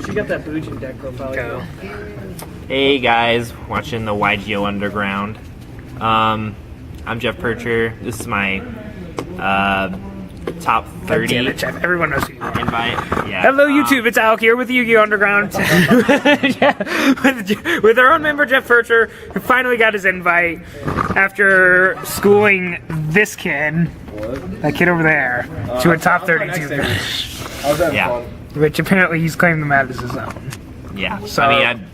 She got that Boojin deck profile. Go. Hey guys, watching the YGO Underground. I'm Jeff Pircher. This is my top 30 Damn it, Jeff. Everyone knows who you are. invite. Yeah. Hello, YouTube. It's Alec here with the Yu-Gi-Oh! Underground. with our own member, Jeff Pircher, who finally got his invite after schooling this kid, that kid over there, to a top 32 finish. Yeah. Which apparently he's claimed the map as his own. Yeah. So I mean,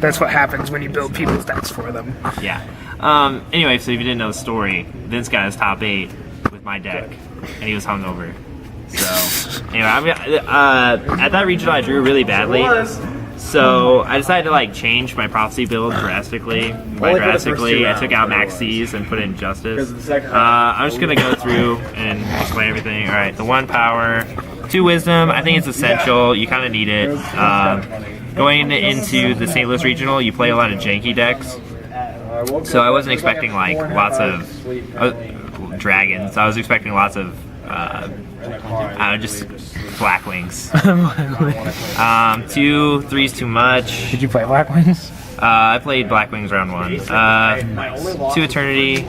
that's what happens when you build people's decks for them. yeah. Anyway, so if you didn't know the story, Vince got his top 8 with my deck, and he was hungover. So, anyway, at that regional I drew really badly. So I decided to like change my prophecy build drastically. By drastically, I took out Max C's and put in Justice. I'm just gonna go through and explain everything. All right, the 1 power, 2 wisdom. I think it's essential. You kind of need it. Going into the St. Louis regional, you play a lot of janky decks. So I wasn't expecting like lots of dragons. I was expecting lots of just black wings. 2, 3's too much. Did you play Black Wings? I played Black Wings round 1. 2 Eternity.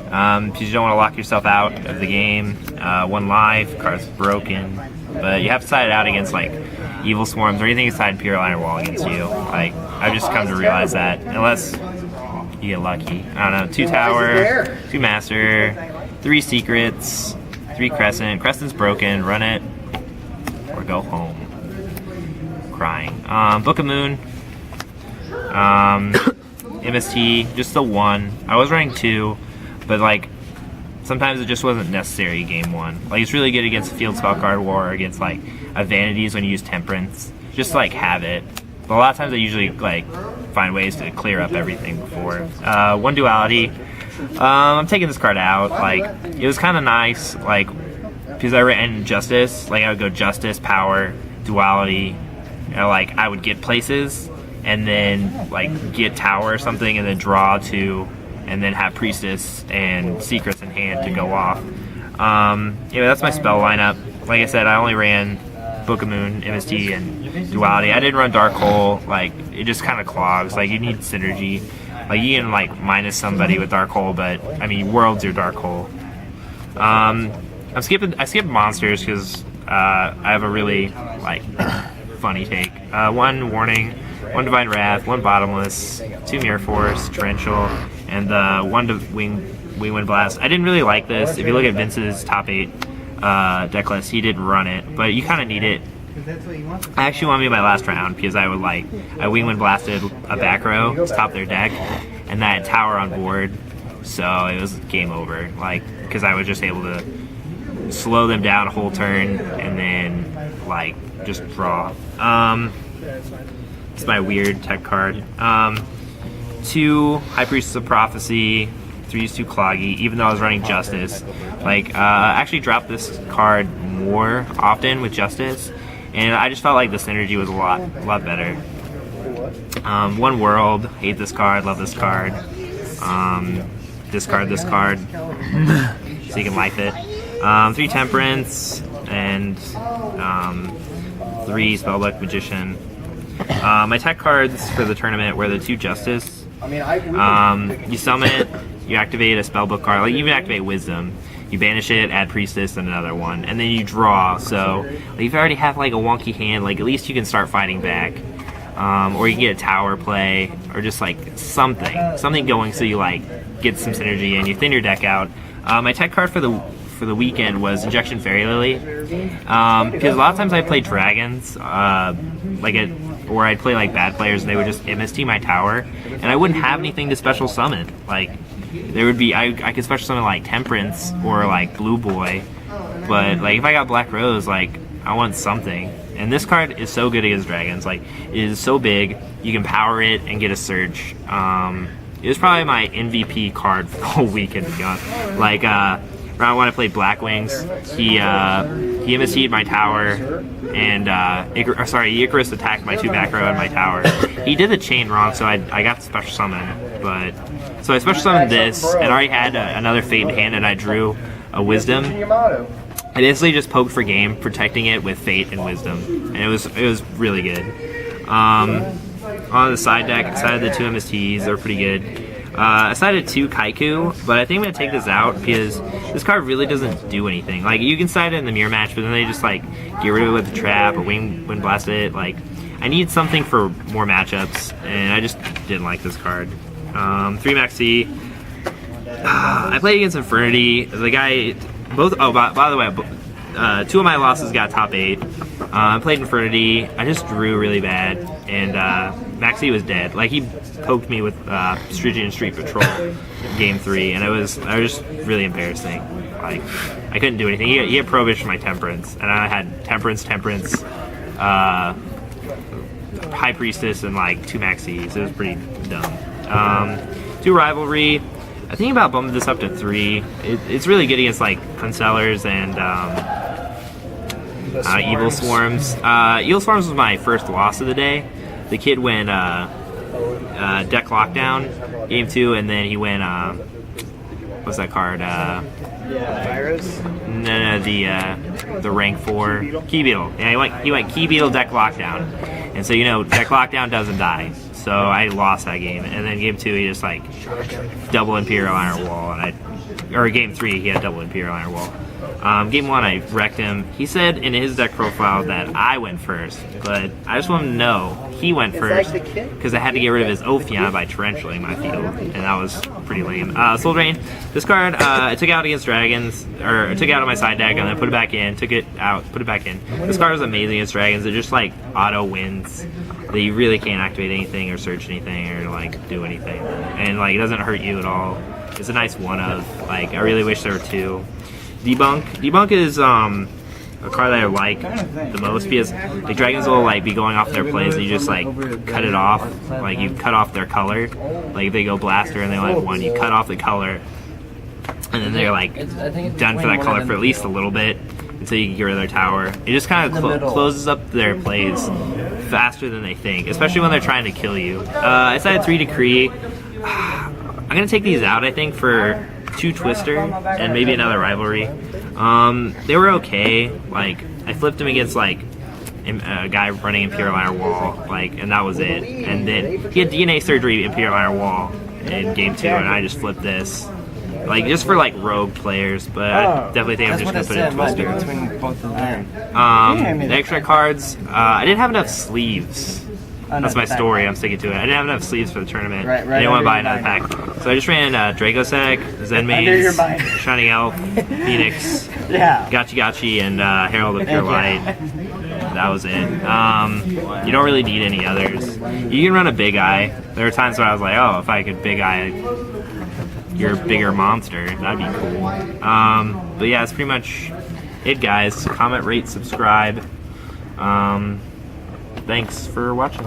Because you don't want to lock yourself out of the game. 1 life. Card's broken. But you have to side it out against like Evil Swarms or anything inside Imperial Iron Wall against you. Like, I've just come to realize that. Unless you get lucky. I don't know. 2 Tower. 2 Master. 3 Secrets. 3 Crescent. Crescent's broken. Run it. Or go home. Crying. Book of Moon. MST. Just the 1. I was running 2. But like, sometimes it just wasn't necessary game 1. Like, it's really good against Field Spell Card War, or against like Vanities when you use Temperance. Just like have it. But a lot of times I usually like find ways to clear up everything before. 1 Duality. I'm taking this card out. Like, it was kind of nice, like, because I ran Justice. Like, I would go Justice, Power, Duality. You know, like, I would get places, and then like get Tower or something, and then draw 2. And then have Priestess and Secrets in hand to go off. Yeah, that's my spell lineup. Like I said, I only ran Book of Moon, MST, and Duality. I didn't run Dark Hole. Like, it just kind of clogs. Like, you need synergy. Like, you can like minus somebody with Dark Hole, but I mean, World's your Dark Hole. I skipped monsters because I have a really like funny take. 1 Warning, 1 Divine Wrath, 1 Bottomless, 2 Mirror Force, Torrential, and 1 Wind Blast. I didn't really like this. If you look at Vince's top 8 deck list, he did run it, but you kind of need it. I actually won me my last round because I Wind Blasted a back row to top their deck, and that had Tower on board, so it was game over. Like, because I was just able to slow them down a whole turn and then like just draw. It's my weird tech card. 2 High Priestess of Prophecy, 3's too cloggy, even though I was running Justice. Like, I actually dropped this card more often with Justice, and I just felt like the synergy was a lot better. 1 World, hate this card, love this card. Discard this card, so you can life it. 3 Temperance, and 3 Spellbook Magician. My tech cards for the tournament were the 2 Justice. You summon it, you activate a spellbook card, like you even activate Wisdom, you banish it, add Priestess, and another one, and then you draw. So like, if you already have like a wonky hand, like at least you can start fighting back. Or you can get a Tower play, or just like something going so you like get some synergy and you thin your deck out. My tech card for the weekend was Injection Fairy Lily, because a lot of times I play dragons, or I'd play like bad players and they would just MST my Tower, and I wouldn't have anything to special summon. Like, there would be, I could special summon like Temperance or like Blue Boy, but like if I got Black Rose, like I want something. And this card is so good against dragons. Like, it is so big, you can power it and get a search. It was probably my MVP card for the whole weekend, to be honest. Like, round 1 I played Black Wings. He MST'd my Tower, and Icarus attacked my 2 back row and my Tower. He did the chain wrong, so I got the special summon. But so I special summoned this, and I already had another Fate in hand, and I drew a Wisdom. I basically just poked for game, protecting it with Fate and Wisdom, and it was really good. On the side deck, I sided the 2 MSTs. They're pretty good. I sided 2 Kaiku, but I think I'm going to take this out because this card really doesn't do anything. Like, you can side it in the mirror match, but then they just, like, get rid of it with the trap or wind blast it. Like, I need something for more matchups, and I just didn't like this card. 3 Maxi. I played against Infernity. The guy, by the way, 2 of my losses got top 8. I played Infernity. I just drew really bad, and Maxi was dead. Like, he poked me with Stygian Street Patrol game 3, and it was just really embarrassing. Like, I couldn't do anything. He had Prohibition for my Temperance, and I had Temperance, High Priestess, and like 2 Maxis. It was pretty dumb. 2 Rivalry. I think about bumping this up to 3. It's really good against like Punsellers and Evil Swarms. Evil Swarms was my first loss of the day. The kid went Deck Lockdown game 2, and then he went what's that card? Virus? No, the rank 4 Key Beetle. Yeah, he went Key Beetle Deck Lockdown, and so Deck Lockdown doesn't die. So I lost that game, and then game 2 he just like double Imperial Iron Wall, or game 3 he had double Imperial Iron Wall. Game 1 I wrecked him. He said in his deck profile that I went first, but I just want him to know he went first because I had to get rid of his Ophion by Tarantulaing my field, and that was pretty lame. Soul Drain. This card I took out against Dragons, or I took it out of my side deck and then put it back in. Took it out, put it back in. This card is amazing against Dragons. It just like auto wins. That you really can't activate anything or search anything or like do anything, and like it doesn't hurt you at all. It's a nice one of. Like, I really wish there were 2. Debunk is a card that I like the most because the Dragons will like be going off their plays and you just like cut it off. Like, you cut off their color. Like, if they go Blaster and they only have 1, you cut off the color, and then they're like done for that color for at least a little bit until you can get rid of their tower. It just kind of closes up their plays faster than they think, especially when they're trying to kill you. I decided 3 Decree. I'm gonna take these out, I think, for 2 Twister and maybe another Rivalry. They were okay. Like, I flipped them against like a guy running Imperial Iron Wall, like, and that was it. And then he had DNA Surgery Imperial Iron Wall in game 2, and I just flipped this. Like, just for like rogue players, but I definitely think I'm just gonna put it in Twister. Between both of them. The extra cards, I didn't have enough sleeves. That's my story. I'm sticking to it. I didn't have enough sleeves for the tournament. Right, I didn't want to buy another pack, so I just ran Dracossack, Zen Maze, Shining Elf, Phoenix, Gachi, and Herald of Pure Light. That was it. You don't really need any others. You can run a Big Eye. There were times where I was like, oh, if I could Big Eye your bigger monster, that'd be cool. But yeah, that's pretty much it, guys. Comment, rate, subscribe. Thanks for watching.